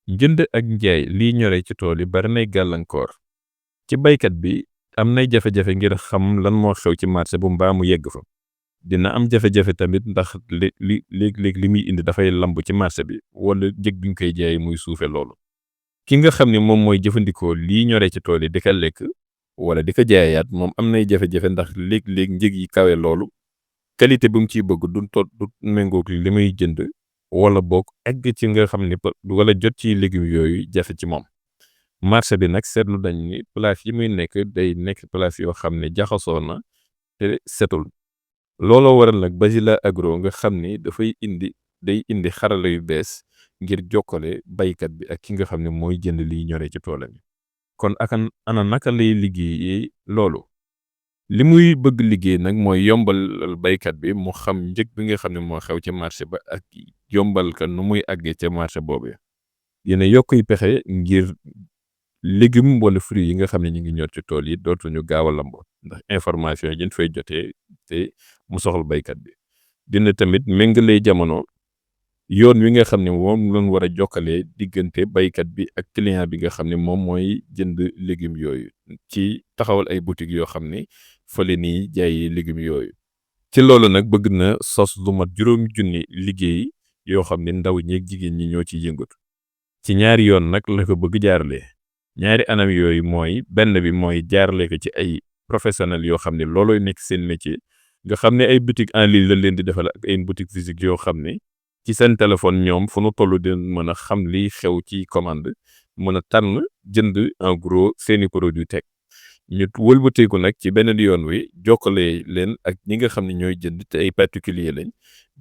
njënd ak njaay liy ñoree ci tool yi bari nay gàllankoor ci baykat bi am nay jafe-jafe ngir xam lan moo xew ci marché bu mbaa mu yegg fa dina am jafe-jafe tamit ndax léeg-léeg li muy indi dafay lamb ci marché bi wala njëg bi ñu koy jaay muy suufe loolu ki nga xam ne moom mooy jëfandikoo lii ñoree ci tool yi di ko lekk wala di ko jaayaat moom am nay jafe-jafe ndax léeg-léeg njëg yi kawe loolu qualité bi mu ciy bëgg du méngoog li muy jënd wala boog egg ci nga xam ni wala jot ci légumes yooyu jafe ci moom marché bi nag seetlu dañ ni place yi muy nekk day nekk place yoo xam ne jaxasoo na te setul looloo waral nag Basila Agro nga xam ni day indi xarala yu bees ngir jokkale baykat bi ak ki nga xam ne mooy jënd liy ñoree ci toolam yi kon ana naka lay liggéeyee loolu li muy bëgg liggéey nag mooy yombal baykat bi mu xam njëg bi nga xam ne moo xew ci marché ba ak yombal ka nu muy àggee ca marché boobu dina yokkuy pexe ngir légume wala fruit yi nga xam ne ñu ngi ñor ci tool yi dootuñu gaaw a lambo ndax information yi ñu fay jotee te mu soxal baykat bi dina tamit méngalee jamono yoon wi nga xam ne moom lañ war a jokkalee diggante baykat bi ak client bi nga xam ne moom mooy jënd légumes yooyu ci taxawal ay boutiques yoo xam ne fële nii jaay légumes yooyu ci loolu nag bëgg na sos lu mat 5,000 liggéey yoo xam ne ndaw ñeeg jigéen ñi ñoo ci yëngatu ci ñaari yoon nag la ko bëgg jaarale ñaari anam yooyu mooy benn bi mooy jaarale ko ci ay professionnels yoo xam ne loolooy nekk seen métier nga xam ne ay boutiques en ligne la leen di defal ak ay boutiques physiques yoo xam ne ci seen téléphone ñoom fu nu toll di mën a xam liy xew ci commande mën a tànn jënd en gros seeni produit teg ñu wëlbateeku nag ci beneen yoon wi jokkale leen ak ñi nga xam ne ñooy jënd te ay particulier lañ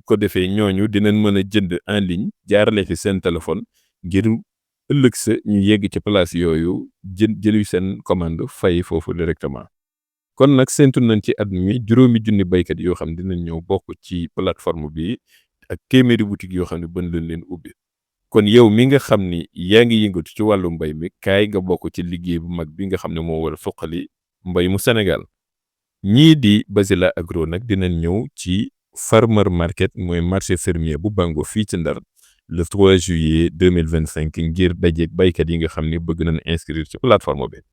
ko defee ñooñu dinañ mën a jënd en ligne jaarale fi seen téléphone ngir ëllëg sa ñu yegg ci place yooyu jëli seen commande fay foofu directement kon nag séntu nañ ci at mi 5,000 baykat yoo xam dinañ ñëw bokk ci plateforme bi ak téeméeri boutique yoo xam ne bën leen ubbi kon yow mi nga xam ni yaa ngi yëngatu ci wàllu mbay mi kaay nga bokk ci liggéey bu mag bi nga xam ne moo war a suqali mbay mu Sénégal ñii di Basila Agro nag dinañ ñëw ci Farmer Market mooy marché fermier bu Bango fii ci Ndar le 3 juillet 2025 ngir dajeeg baykat yi nga xam ne bëgg nañ inscrire ci plateforme bi